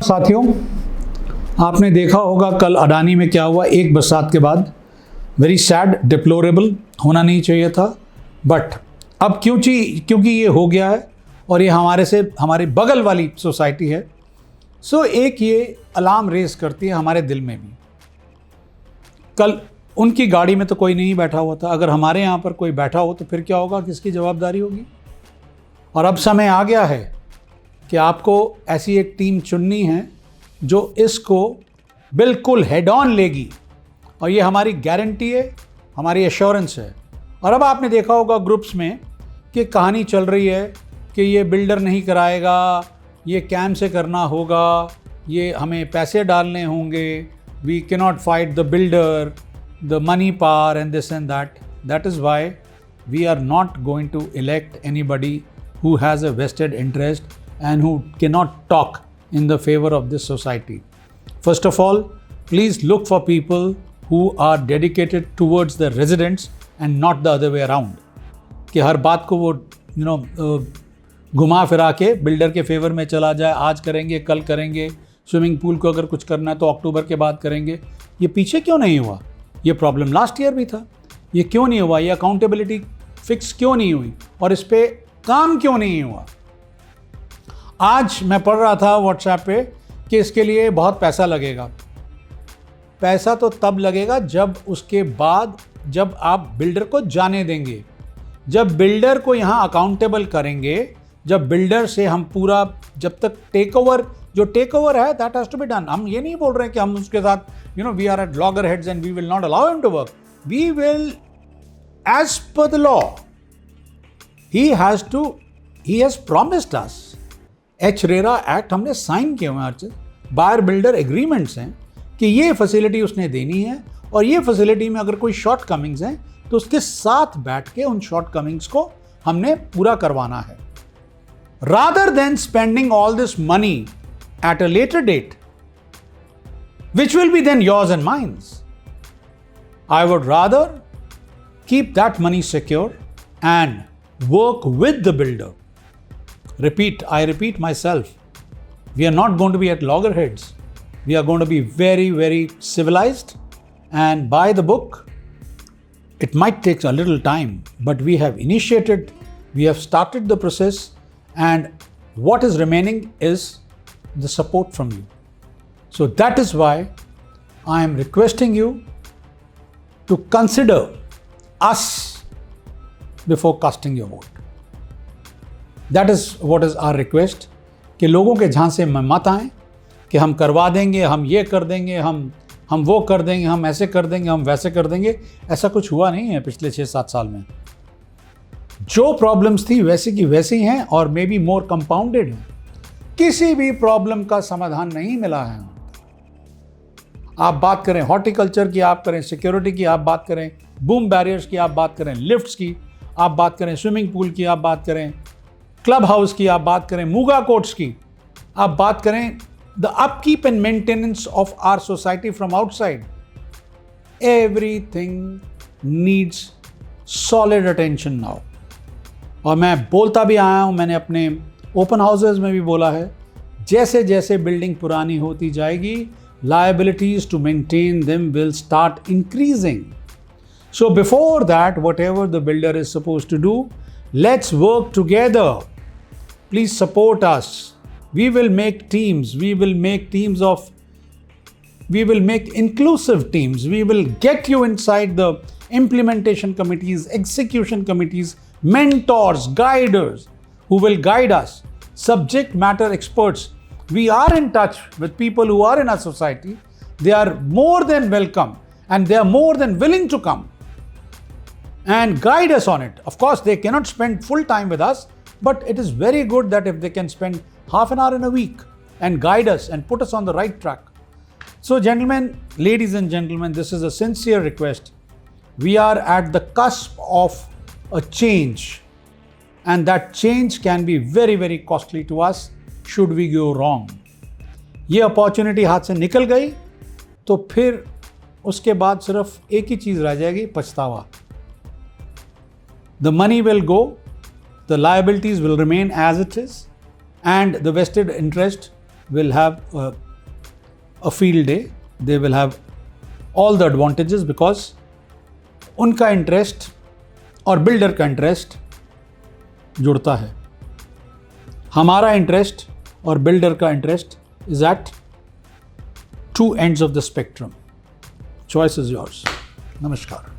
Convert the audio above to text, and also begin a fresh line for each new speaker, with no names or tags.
साथियों, आपने देखा होगा कल अडानी में क्या हुआ एक बरसात के बाद। वेरी सैड, डिप्लोरेबल, होना नहीं चाहिए था, बट अब क्योंकि ये हो गया है और ये हमारी बगल वाली सोसाइटी है, सो एक ये अलार्म रेस करती है हमारे दिल में भी। कल उनकी गाड़ी में तो कोई नहीं बैठा हुआ था, अगर हमारे यहाँ पर कोई बैठा हो तो फिर क्या होगा, किसकी जवाबदारी होगी। और अब समय आ गया है कि आपको ऐसी एक टीम चुननी है जो इसको बिल्कुल हेड ऑन लेगी, और ये हमारी गारंटी है, हमारी एश्योरेंस है। और अब आपने देखा होगा ग्रुप्स में कि कहानी चल रही है कि ये बिल्डर नहीं कराएगा, ये कैम से करना होगा, ये हमें पैसे डालने होंगे, we cannot fight the builder, the money power and this and that. That is why we are not going to elect anybody who has a vested interest and who cannot talk in the favor of this society. First of all, please look for people who are dedicated towards the residents and not the other way around. कि हर बात को वो घुमा फिरा के builder के favour में चला जाए, आज करेंगे कल करेंगे, स्विमिंग पूल को अगर कुछ करना है तो अक्टूबर के बाद करेंगे। ये पीछे क्यों नहीं हुआ? ये प्रॉब्लम लास्ट ईयर भी था, ये क्यों नहीं हुआ? ये अकाउंटेबिलिटी फिक्स क्यों नहीं हुई और इस पर काम क्यों नहीं हुआ? आज मैं पढ़ रहा था व्हाट्सएप पे कि इसके लिए बहुत पैसा लगेगा। पैसा तो तब लगेगा जब उसके बाद जब आप बिल्डर को जाने देंगे, जब बिल्डर को यहाँ अकाउंटेबल करेंगे, जब बिल्डर से हम पूरा, जब तक टेक ओवर है that has to be done. हम ये नहीं बोल रहे हैं कि हम उसके साथ we are at loggerheads and we will not allow him to work. We will as per the law He has promised us। HRERA act हमने साइन किए हुए हैं, बायर बिल्डर एग्रीमेंट्स हैं कि ये फैसिलिटी उसने देनी है, और ये फैसिलिटी में अगर कोई शॉर्ट कमिंग्स हैं तो उसके साथ बैठ के उन शॉर्ट कमिंग्स को हमने पूरा करवाना है। Rather than spending all this money at a later date which will be then yours and mines, I would rather keep that money secure and work with the builder. I repeat myself, we are not going to be at loggerheads. We are going to be very, very civilized and by the book. It might take a little time, but we have started the process, and what is remaining is the support from you. So that is why I am requesting you to consider us before casting your vote. That is what is our request, कि लोगों के झांसे में मत आएं कि हम करवा देंगे, हम ये कर देंगे, हम वो कर देंगे, हम ऐसे कर देंगे, हम वैसे कर देंगे। ऐसा कुछ हुआ नहीं है पिछले 6-7 साल में। जो प्रॉब्लम्स थी वैसी की वैसी हैं और मे बी मोर कंपाउंडेड हैं। किसी भी प्रॉब्लम का समाधान नहीं मिला है। आप बात करें हॉर्टिकल्चर की, आप करें सिक्योरिटी की, आप बात करें बूम बैरियर्स की, आप बात करें लिफ्ट्स की, आप बात करें स्विमिंग पूल की, आप बात करें क्लब हाउस की, आप बात करें मूगा कोर्ट्स की, आप बात करें the upkeep and maintenance of our society from outside. Everything needs solid attention now. और मैं बोलता भी आया हूं, मैंने अपने ओपन हाउसेज में भी बोला है, जैसे जैसे बिल्डिंग पुरानी होती जाएगी, liabilities to maintain them will start increasing. So before that, whatever the builder is supposed to do, let's work together. Please support us. We will make teams. We will make inclusive teams. We will get you inside the implementation committees, execution committees, mentors, guiders who will guide us, subject matter experts. We are in touch with people who are in our society. They are more than welcome and they are more than willing to come and guide us on it. Of course, they cannot spend full time with us, but it is very good that if they can spend half an hour in a week and guide us and put us on the right track. So gentlemen, ladies and gentlemen, this is a sincere request. We are at the cusp of a change, and that change can be very, very costly to us should we go wrong. ये opportunity हाथ से निकल गई तो फिर उसके बाद सिर्फ एक ही चीज़ रह जाएगी, पछतावा। The money will go, the liabilities will remain as it is, and the vested interest will have a field day. They will have all the advantages because उनका इंटरेस्ट और बिल्डर का इंटरेस्ट जुड़ता है. हमारा इंटरेस्ट और builder का interest is at two ends of the spectrum. Choice is yours. Namaskar.